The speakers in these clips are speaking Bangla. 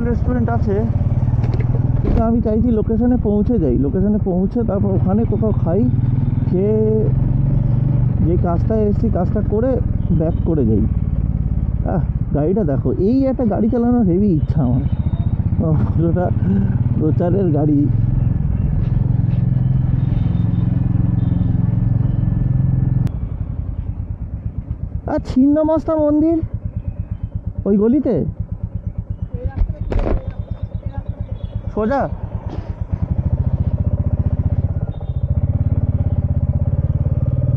হোটেল রেস্টুরেন্ট আছে, কিন্তু আমি চাইছি লোকেশনে পৌঁছে যাই, লোকেশনে পৌঁছে তারপর ওখানে কোথাও খাই, খেয়ে যে কাজটা এসেছি কাজটা করে ব্যাক করে যাই। গাড়িটা দেখো, এই একটা গাড়ি চালানোর হেভি ইচ্ছা আমার, পুরোটা প্রচারের গাড়ি। আর ছিন্নমস্তা মন্দির ওই গলিতে সোজা।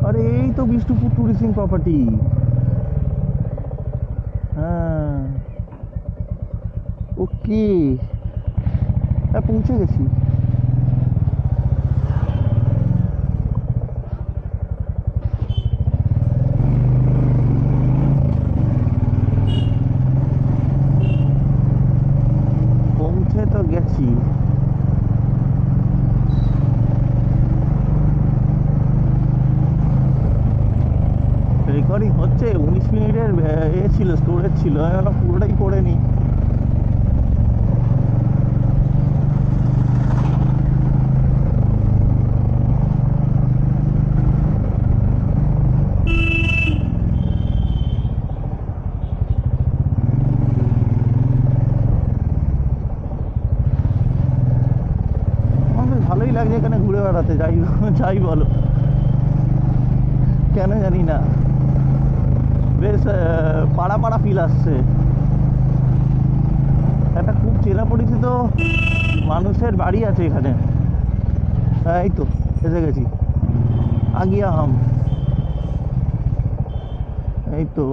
আরে এই তো বিষ্ণুপুর ট্যুরিস্টিং প্রপার্টি। হ্যাঁ ওকে, হ্যাঁ পৌঁছে গেছি। পৌঁছে তো গেছি। রেকর্ডিং হচ্ছে, 19 মিনিটের এ ছিল, স্টোরেজ ছিল, আমি পুরোটাই করে নিই। ভালোই লাগছে এখানে ঘুরে বেড়াতে, যাই যাই বলো, কেন জানি না বেশ পাড়া পাড়া ফিল আসছে। একটা খুব চেনা পরিচিত মানুষের বাড়ি আছে এখানে। এই তো এসে গেছি, আগিয়া হাম, এই তো।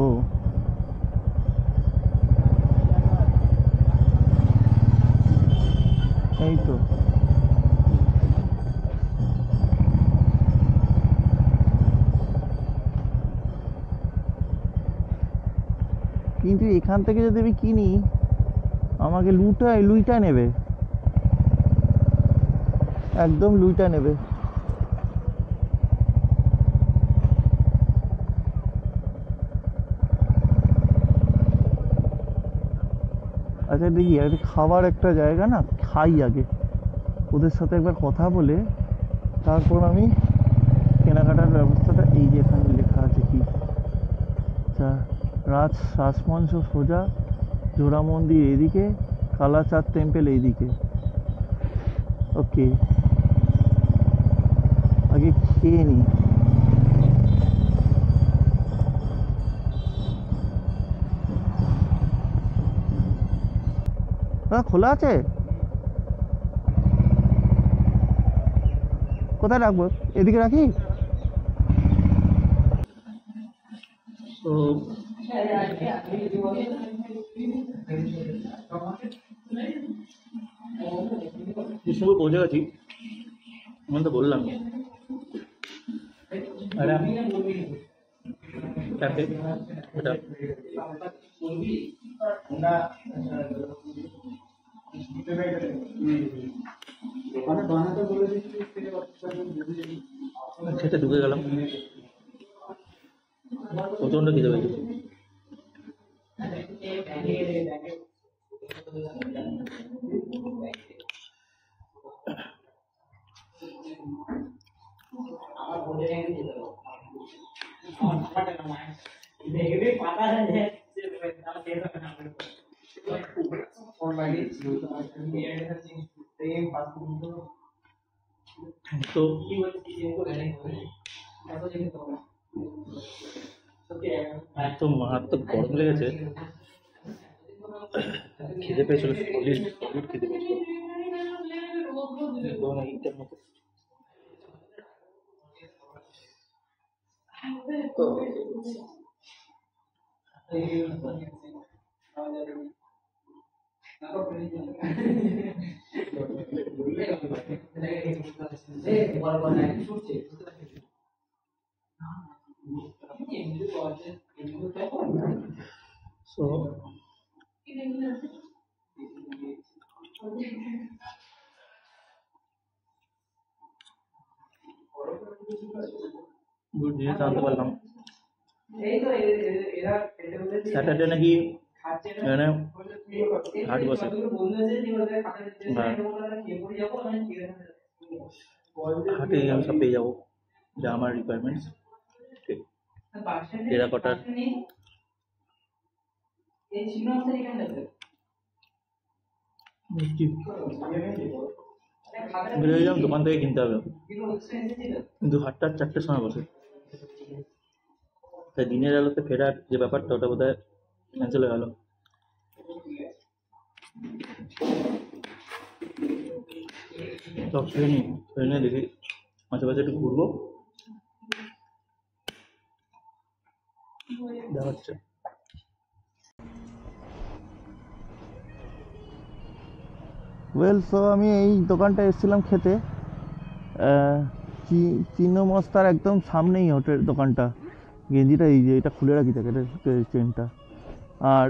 এই তো কিন্তু এখান থেকে যদি আমি কিনি আমাকে লুইটা নেবে, একদম লুইটা নেবে। আচ্ছা দেখি একটা খাবার একটা জায়গা না খাই আগে, ওদের সাথে একবার কথা বলে তারপর আমি কেনাকাটার ব্যবস্থাটা। এই যে এখানে লেখা আছে কি, আচ্ছা রাজমঞ্চ সোজা, জোড়া মন্দির এইদিকে, কালাচাঁদ টেম্পল এইদিকে। ওকে আগে খেয়ে নিই। খোলা আছে? কোথায় রাখবো, এদিকে রাখি? তো বিষ্ণুপুর পৌঁছে গেছি, আমি তো বললাম। আরে ক্যাফে এটা খেতে ঢুকে গেলাম, প্রচন্ড খিদে পেয়েছে। তো এত মারাত্মক গরম লেগেছে, খিদে পেয়েছিল, সলিড খিদে পেয়েছিল ইটের মতো। So গুড জিনিস আনতে পারলাম। স্যাটারডে নাকি এখানে হাট বসে, আর হাটে আমি সব পেয়ে যাবো যা আমার রিকোয়ারমেন্টস। টেরাকটার দোকান থেকে কিনতে হবে, কিন্তু হাটটা 4টের সময় বসে, তাই দিনের আলোতে ফেরার যে ব্যাপারটা ওটা বোধ হয় ক্যান্সেল হয়ে গেল। সব ট্রেনে দেখি আশেপাশে একটু ঘুরবো, দেখাচ্ছে। সো আমি এই দোকানটা এসেছিলাম খেতে, চিহ্ন মস্তার একদম সামনেই হোটেল দোকানটা। গেঞ্জিটা এই যে এটা খুলে রাখি থাকে, চেনটা। আর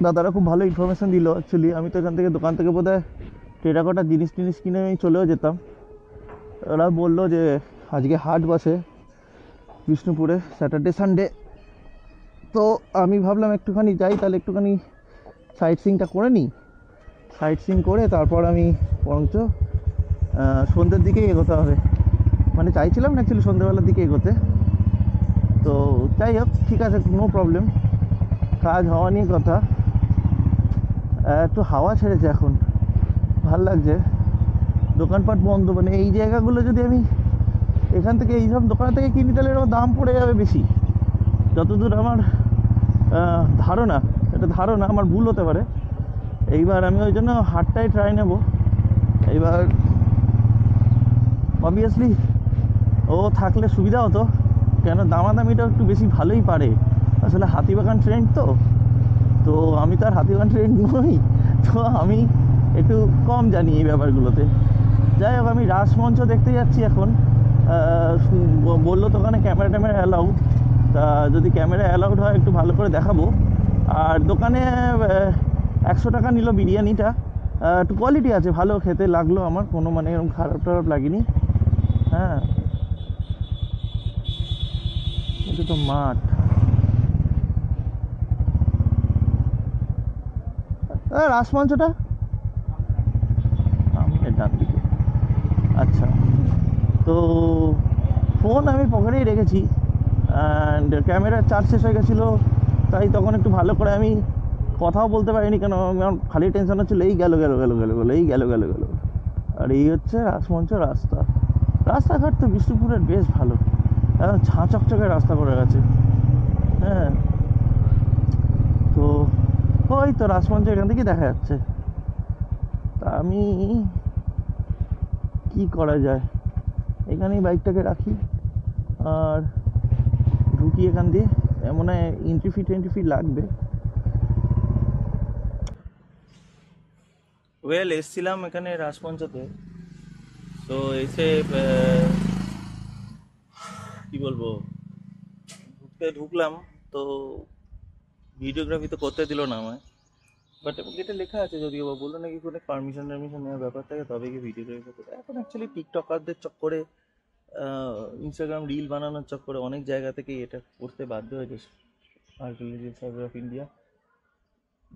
দাদারা খুব ভালো ইনফরমেশান দিল অ্যাকচুয়ালি। আমি তো এখান থেকে দোকান থেকে বোধহয় টেরাকটার জিনিস কিনে আমি চলেও যেতাম। ওরা বললো যে আজকে হাট বসে বিষ্ণুপুরে, স্যাটারডে সানডে। তো আমি ভাবলাম একটুখানি যাই, তাহলে একটুখানি সাইট সিইংটা করে নিই। সাইট সিইং করে তারপর আমি বরঞ্চ সন্ধ্যের দিকেই এগোতে হবে, মানে চাইছিলাম না অ্যাকচুয়ালি সন্ধ্যেবেলার দিকে এগোতে। তো যাই হোক, ঠিক আছে, নো প্রবলেম। কাজ হওয়া নিয়ে কথা। একটু হাওয়া ছেড়েছে এখন, ভাল লাগছে। দোকানপাট বন্ধ, মানে এই জায়গাগুলো যদি আমি এখান থেকে এইসব দোকান থেকে কিনি তাহলে এরকম দাম পড়ে যাবে বেশি, যতদূর আমার ধারণা। এটা ধারণা, আমার ভুল হতে পারে। এইবার আমি ওই জন্য হাটটাই ট্রাই নেব। এইবার অবভিয়াসলি ও থাকলে সুবিধা হতো, কেন দামাদামিটা একটু বেশি ভালোই পারে। আসলে হাতিবাগান ট্রেন্ড তো আমি তো আর হাতিবাগান ট্রেন্ড নই, তো আমি একটু কম জানি এই ব্যাপারগুলোতে। যাই হোক, আমি রাসমঞ্চ দেখতে যাচ্ছি এখন। বললো তো ওখানে ক্যামেরা অ্যালাউড, তা যদি ক্যামেরা অ্যালাউড হয় একটু ভালো করে দেখাবো। আর দোকানে 100 টাকা নিল বিরিয়ানিটা, একটু কোয়ালিটি আছে, ভালো খেতে লাগলো আমার, কোনো মানে এরকম খারাপ টারাপ লাগেনি। হ্যাঁ, এটা তো মাঠ। রাসমঞ্চটা ডান দিকে। আচ্ছা, তো ফোন আমি পকেটেই রেখেছি, অ্যান্ড ক্যামেরার চার্জ শেষ হয়ে গেছিলো, তাই তখন একটু ভালো করে আমি কথাও বলতে পারিনি, কেন আমার খালি টেনশন হচ্ছিলো এই গেল এই গেল। আর এই হচ্ছে রাসমঞ্চ রাস্তাঘাট তো বিষ্ণুপুরের বেশ ভালো, এখন ঝাঁ চকচকে রাস্তা করে গেছে। হ্যাঁ, তো ওই তো রাসমঞ্চ এখান থেকেই দেখা যাচ্ছে। তা আমি কি করা যায়, এখানেই বাইকটাকে রাখি আর ঢুকি এখান দিয়ে। মনে হয় এন্ট্রি ফি লাগবে। এসছিলাম এখানে রাসমঞ্চতে, তো এসে কি বলবো, ঢুকলাম তো ভিডিওগ্রাফি তো করতে দিল না আমায়, বাট এটা লেখা আছে যদিও, বা বললো নাকি কোনো পারমিশন নেওয়ার ব্যাপার থাকে তবে কি ভিডিওগ্রাফি করতে। এখন অ্যাকচুয়ালি টিকটকারদের চক্করে, ইনস্টাগ্রাম রিল বানানোর চক্করে অনেক জায়গা থেকেই এটা করতে বাধ্য হয়েছে আর্কিওলজিক্যাল সার্ভে অফ ইন্ডিয়া।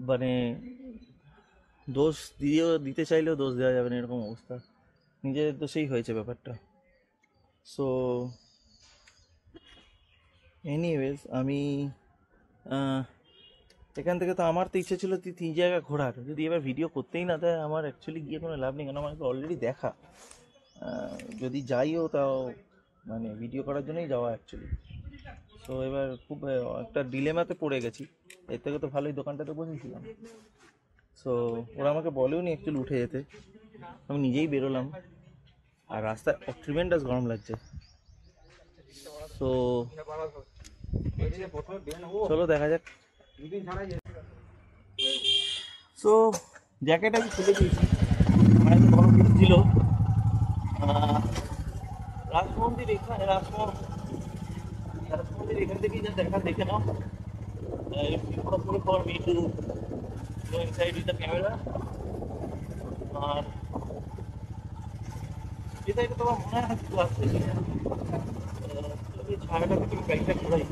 মানে দোষ দিতে চাইলেও দোষ দেওয়া যাবে না, এরকম অবস্থা, নিজেদের দোষেই হয়েছে ব্যাপারটা। সো এনিওয়েজ, আমি এখান থেকে তো আমার তো ইচ্ছে ছিল 3 জায়গা ঘোরার, যদি এবার ভিডিও করতেই না দেয় আমার অ্যাকচুয়ালি গিয়ে কোনো লাভ নেই, কেন আমার অলরেডি দেখা। যদি যাইও তাও মানে ভিডিও করার জন্যই যাওয়া অ্যাকচুয়ালি। সো এবার খুব একটা ডিলেমাতে পড়ে গেছি। এর থেকে তো ভালোই দোকানটাতে বসেছিলাম। সো ওরা আমাকে বলেও নি অ্যাকচুয়ালি উঠে যেতে, আমি নিজেই বেরোলাম। আর রাস্তায় ট্রিমেন্ডাস গরম লাগছে। সো চলো দেখা যাক। সো জ্যাকেট আমি খুলে দিয়েছি, আমার এত গরম ছিল। রাসমন্দির এখান থেকেই যা দেখা দেখে নাও। For me to go inside with the camera. আর এটা তোমার মনে হয় কিছু আসছে, ছায়াটা থেকে বাইকটা ঘোরাই।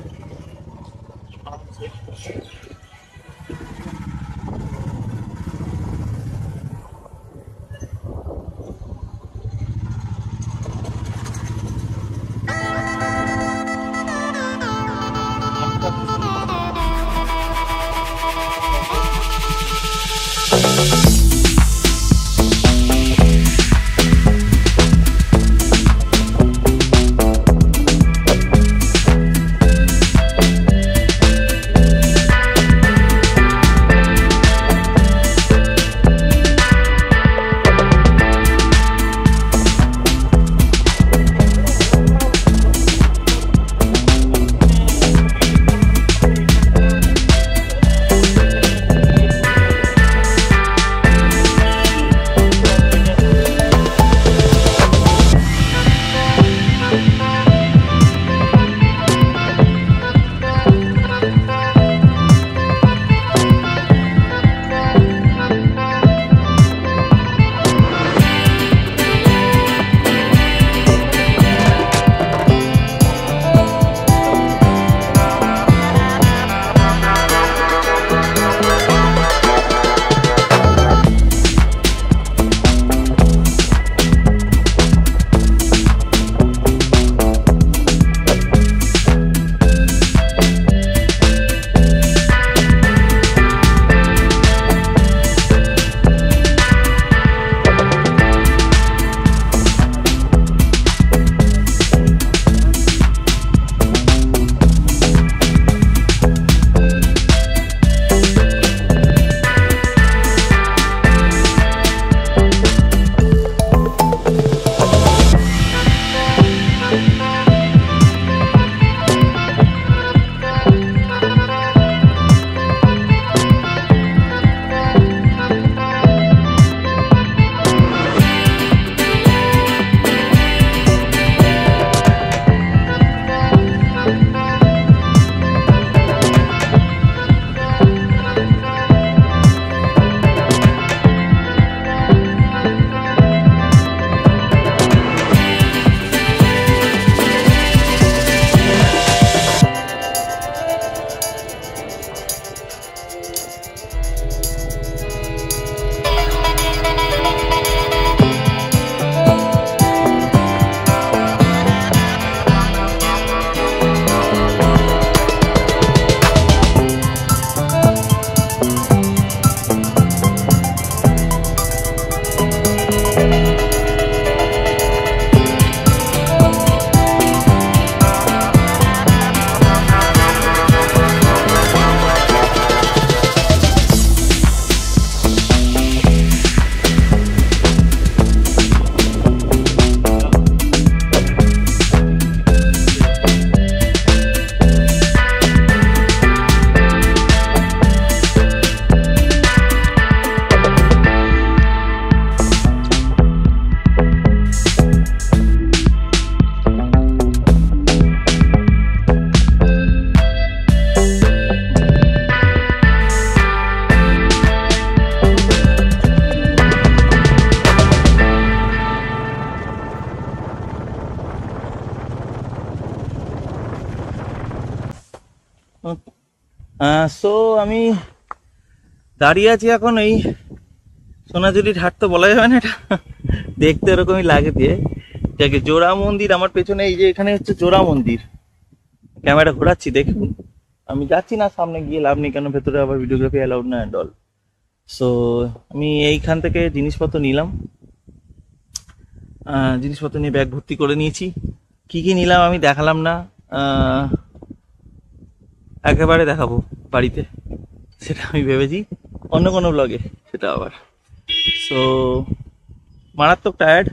সো আমি দাঁড়িয়ে আছি এখন এই সোনাঝুরির হাট, তো বলা যাবে না, এটা দেখতে এরকমই লাগে দিয়ে। যাকে জোড়া মন্দির আমার পেছনে, এই যে এখানে হচ্ছে জোড়া মন্দির। ক্যামেরা ঘোরাচ্ছি দেখুন, আমি যাচ্ছি না, সামনে গিয়ে লাভ নেই, কেন ভেতরে আবার ভিডিওগ্রাফি অ্যালাউড না অ্যান্ড অল। সো আমি এইখান থেকে জিনিসপত্র নিলাম, জিনিসপত্র নিয়ে ব্যাগ ভর্তি করে নিয়েছি। কি কি নিলাম আমি দেখালাম না, একেবারে দেখাবো বাড়িতে, সেটা আমি ভেবেছি অন্য কোনো ব্লগে সেটা আবার। সো মারাত্মক টায়ার্ড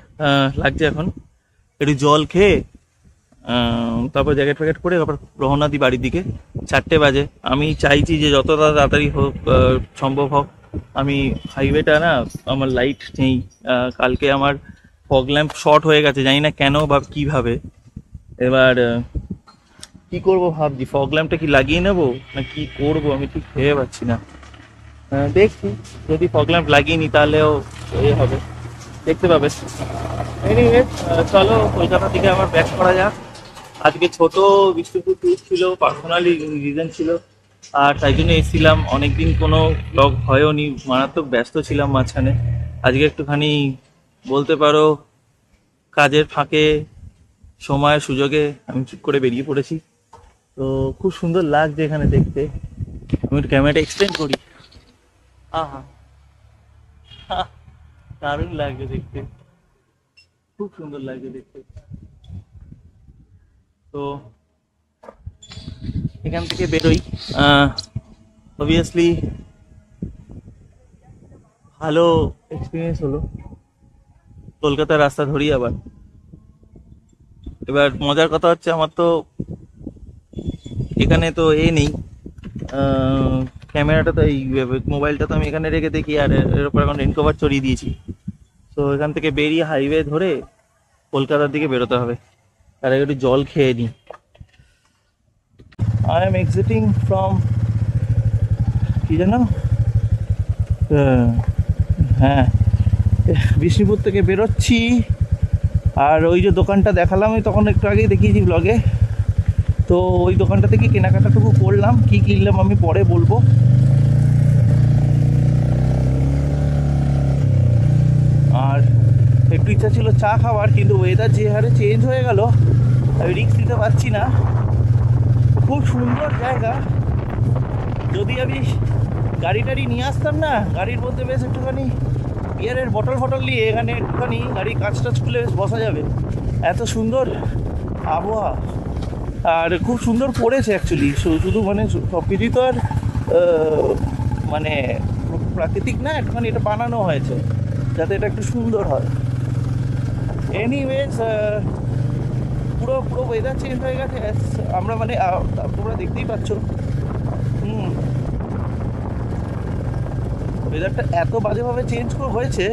লাগছে এখন, একটু জল খেয়ে তারপর জ্যাকেট ফ্যাকেট পরে আবার রওনা দিই বাড়ির দিকে। 4টে বাজে। আমি চাইছি যে যত তাড়াতাড়ি হোক সম্ভব হোক, আমি হাইওয়েটা না, আমার লাইট নেই, কালকে আমার ফগ ল্যাম্প শর্ট হয়ে গেছে, জানি না কেন বা কীভাবে। এবার কি করব ভাবছি, ফগ ল্যাম্পটা কি লাগিয়ে নেবো না কি করবো আমি ঠিক ভেবে পাচ্ছি না। দেখছি, যদি ফগ ল্যাম্প লাগিয়ে নিই তাহলেও হবে, দেখতে পাবে। এনিওয়ে চলো কলকাতা থেকে আবার ব্যাক করা যাক। আজকে ছোট বিষ্ণুপুর ট্যুর ছিল, পার্সোনালি রিজন ছিল, আর তাই জন্য এসেছিলাম। অনেকদিন কোনো ব্লগ হয়ও নি, মারাত্মক ব্যস্ত ছিলাম মাঝখানে। আজকে একটুখানি বলতে পারো কাজের ফাঁকে সময়ের সুযোগে আমি চুপ করে বেরিয়ে পড়েছি। তো খুব সুন্দর লাগছে এখানে দেখতে। আমি একটু ক্যামেরাটা এক্সটেন্ড করি। আহা, দারুণ লাগছে দেখতে, খুব সুন্দর লাগছে দেখতে। তো এখান থেকে বেরোই, অবভিয়াসলি ভালো এক্সপিরিয়েন্স হলো। কলকাতার রাস্তা ধরি আবার। এবার মজার কথা হচ্ছে, আমার তো এখানে তো নেই, ক্যামেরাটা তো এই মোবাইলটা তো আমি এখানে রেখে দেখি, আর এর উপর এখন রেন কভার চড়িয়ে দিয়েছি। তো এখান থেকে বেরিয়ে হাইওয়ে ধরে কলকাতার দিকে বেরোতে হবে। তার আগে একটু জল খেয়ে নিই। আই এম এক্সিটিং ফ্রম, কি জানো, হ্যাঁ, বিষ্ণুপুর থেকে বেরোচ্ছি। আর ওই যে দোকানটা দেখালাম আমি তখন একটু আগেই দেখিয়েছি ব্লগে, তো ওই দোকানটা থেকে কেনাকাটাটুকু করলাম। কি কিনলাম আমি পরে বলবো। আর একটু ইচ্ছা ছিল চা খাওয়ার, কিন্তু ওয়েদার যে হারে চেঞ্জ হয়ে গেল, আমি রিস্ক নিতে পারছি না। খুব সুন্দর জায়গা, যদি আমি গাড়ি টাড়ি নিয়ে আসতাম না, গাড়ির মধ্যে বেশ একটুখানি বিয়ারের বটল ফটল নিয়ে এখানে একটুখানি গাড়ির কাজ টাজ খুলে বেশ বসা যাবে, এত সুন্দর আবহাওয়া। আর খুব সুন্দর পড়েছে অ্যাকচুয়ালি, শুধু মানে সব কিছুই তো আর মানে প্রাকৃতিক না, একটুখানি এটা বানানো হয়েছে যাতে এটা একটু সুন্দর হয়। এনিওয়েজ পুরো পুরো ওয়েদার চেঞ্জ হয়ে গেছে, আমরা মানে তোমরা দেখতেই পাচ্ছ। ওয়েদারটা এত বাজেভাবে চেঞ্জ হয়েছে,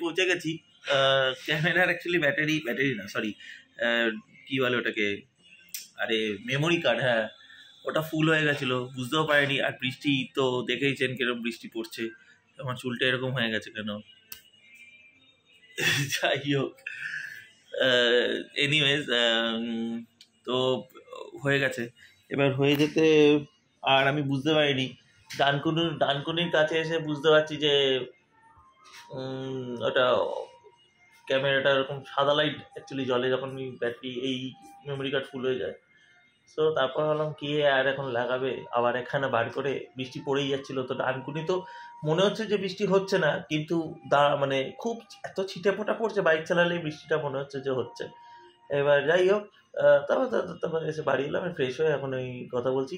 পৌঁছে গেছি। ক্যামেরার অ্যাকচুয়ালি ব্যাটারি না, সরি, কি বলে ওটাকে, আরে মেমোরি কার্ড, হ্যাঁ ওটা ফুল হয়ে গেছিলো, বুঝতেও পারিনি। আর বৃষ্টি তো দেখেইছেন কিরকম বৃষ্টি পড়ছে, আমার চুলটা এরকম হয়ে গেছে কেন। যাই হোক, এনিওয়েজ, তো হয়ে গেছে। এবার হয়ে যেতে আর আমি বুঝতে পারিনি, ডানকুনির কাছে এসে বুঝতে পারছি যে ওটা ক্যামেরাটা এরকম সাদা লাইট অ্যাকচুয়ালি জ্বলে যখন ব্যাটারি এই মেমোরি কার্ড ফুল হয়ে যায়। সো তারপর ভাবলাম কি আর এখন লাগাবে, আবার এখানে বার করে বৃষ্টি পড়েই যাচ্ছিলো। তো ডানকুনি তো মনে হচ্ছে যে বৃষ্টি হচ্ছে না, কিন্তু মানে খুব এত ছিটে ফোটা পড়ছে, বাইক চালালে বৃষ্টিটা মনে হচ্ছে যে হচ্ছে। এবার যাই হোক, তারপর এসে বাড়ি এলাম, ফ্রেশ হয়ে এখন এই কথা বলছি।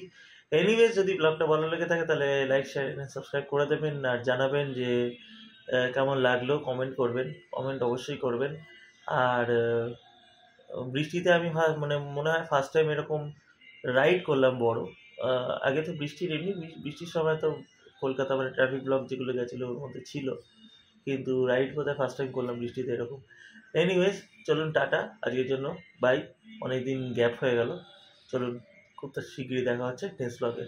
এনিওয়েজ, যদি ব্লগটা ভালো লেগে থাকে তাহলে লাইক, শেয়ার, সাবস্ক্রাইব করে দেবেন, আর জানাবেন যে কেমন লাগলো। কমেন্ট অবশ্যই করবেন। আর বৃষ্টিতে আমি মানে মনে হয় ফার্স্ট টাইম এরকম রাইড করলাম বড়। আগে তো বৃষ্টির সময় তো কলকাতা মানে ট্রাফিক ব্লক যেগুলো গেছিলো ওর মধ্যে ছিল, কিন্তু রাইড বোধহয় ফার্স্ট টাইম করলাম বৃষ্টিতে এরকম। এনিওয়েজ, চলুন টাটা আজকের জন্য, বাই। অনেকদিন গ্যাপ হয়ে গেল, চলুন খুব শীঘ্রই দেখা হচ্ছে নেক্সট ব্লগে।